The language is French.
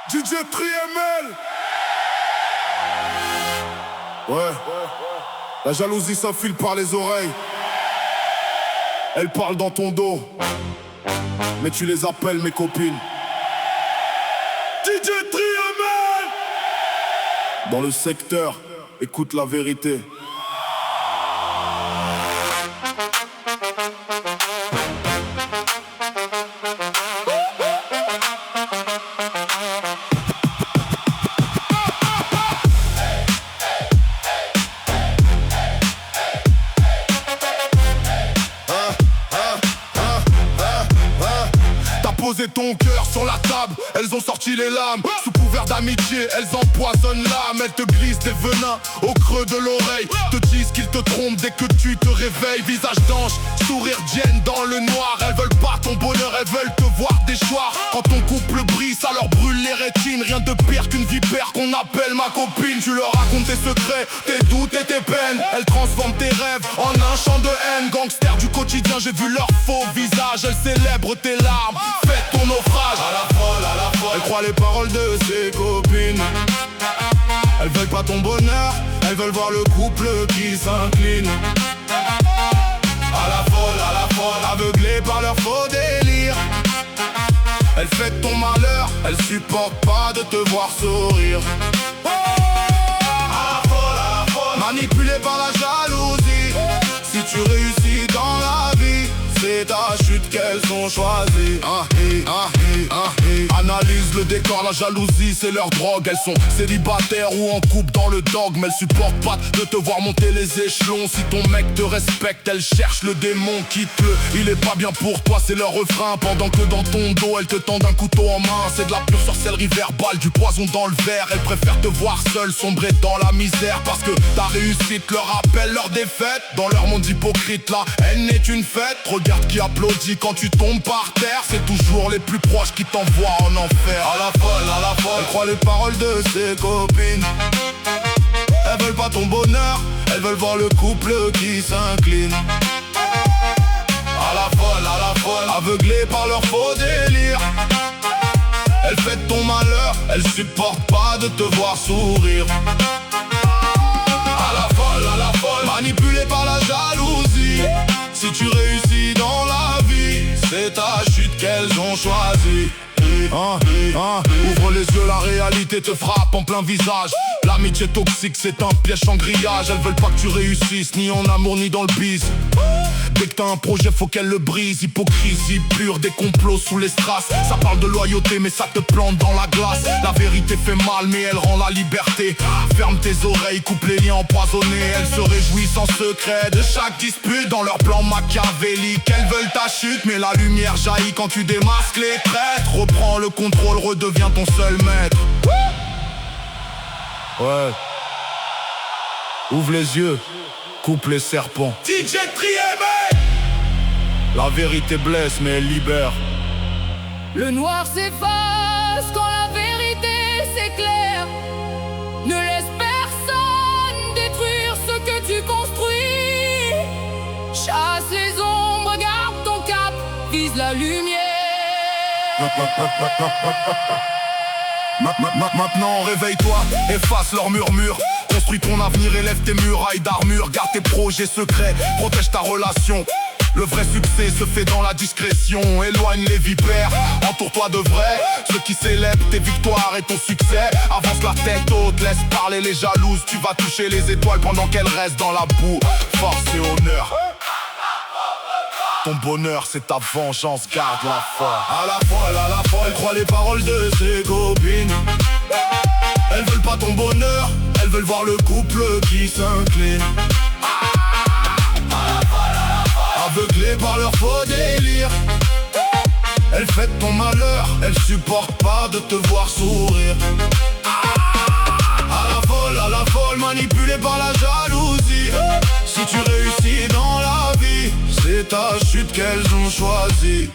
DJ Triemel. Ouais. La jalousie s'infile par les oreilles. Elle parle dans ton dos, mais tu les appelles mes copines. DJ Triemel. Dans le secteur, écoute la vérité. Poser ton cœur sur la table, elles ont sorti les lames. Sous couvert d'amitié, elles empoisonnent l'âme. Elles te glissent des venins au creux de l'oreille. Te disent qu'ils te trompent dès que tu te réveilles. Visage d'ange, sourire d'hyène dans le noir. Elles veulent pas ton bonheur, elles veulent te voir déchoir. Quand ton couple brille, ça leur brûle les rétines. Rien de pire qu'une vipère qu'on appelle ma copine. Tu leur racontes tes secrets, tes doutes et tes peines. Elles transforment tes rêves en un champ de haine. Gangsters du quotidien, j'ai vu leur faux visage. Elles célèbrent tes larmes, ton naufrage. À la folle, elle croit les paroles de ses copines. Elles veulent pas ton bonheur, elles veulent voir le couple qui s'incline. À la folle, aveuglée par leur faux délire. Elle fait ton malheur, elle supporte pas de te voir sourire. À la folle, manipulée par la jalousie. Si tu réussis dans la vie, c'est ta chute qu'elles ont choisie. Analyse le décor, la jalousie c'est leur drogue. Elles sont célibataires ou en couple dans le dogme. Elles supportent pas de te voir monter les échelons. Si ton mec te respecte, elles cherchent le démon. Quitte-le, il est pas bien pour toi, c'est leur refrain. Pendant que dans ton dos, elles te tendent un couteau en main. C'est de la pure sorcellerie verbale, du poison dans le verre. Elles préfèrent te voir seule, sombrer dans la misère. Parce que ta réussite leur rappelle leur défaite. Dans leur monde hypocrite, la haine est une fête. Regarde qui applaudit quand tu tombes par terre. C'est toujours les plus proches qui t'envoient en enfer. À la folle, elle croit les paroles de ses copines. Elles veulent pas ton bonheur, elles veulent voir le couple qui s'incline. À la folle, aveuglée par leur faux délire. Elle fait ton malheur, elle supporte pas de te voir sourire. À la folle, manipulée par la jalousie. Si tu réussis dans la vie, c'est ta chute qu'elles ont choisie. Ouvre les yeux, la réalité te frappe en plein visage. L'amitié toxique c'est un piège en grillage. Elles veulent pas que tu réussisses, ni en amour ni dans le bise. Dès que t'as un projet faut qu'elle le brise. Hypocrisie pure, des complots sous les strass. Ça parle de loyauté mais ça te plante dans la glace. La vérité fait mal mais elle rend la liberté. Ferme tes oreilles, coupe les liens empoisonnés. Elles se réjouissent en secret de chaque dispute. Dans leur plan machiavélique, elles veulent ta chute. Mais la lumière jaillit quand tu démasques les traîtres. Reprends le contrôle, redeviens ton seul maître. Ouais. Ouvre les yeux, coupe les serpents. DJ Triemel. La vérité blesse mais elle libère. Le noir s'efface quand la vérité s'éclaire. Ne laisse personne détruire ce que tu construis. Chasse les ombres, garde ton cap, vise la lumière. Maintenant réveille-toi, efface leurs murmures. Construis ton avenir, élève tes murailles d'armure. Garde tes projets secrets, protège ta relation. Le vrai succès se fait dans la discrétion. Éloigne les vipères, entoure-toi de vrais. Ceux qui célèbrent tes victoires et ton succès. Avance la tête haute, laisse parler les jalouses. Tu vas toucher les étoiles pendant qu'elles restent dans la boue. Force et honneur. Ton bonheur c'est ta vengeance, garde la foi. À la folle, elle croit les paroles de ses copines. Elles veulent pas ton bonheur, elles veulent voir le couple qui s'incline. Aveuglée par leur faux délire. Elle fait ton malheur, elle supporte pas de te voir sourire. À la folle, manipulée par la jalousie. Si tu réussis dans la vie, c'est ta chute qu'elles ont choisie.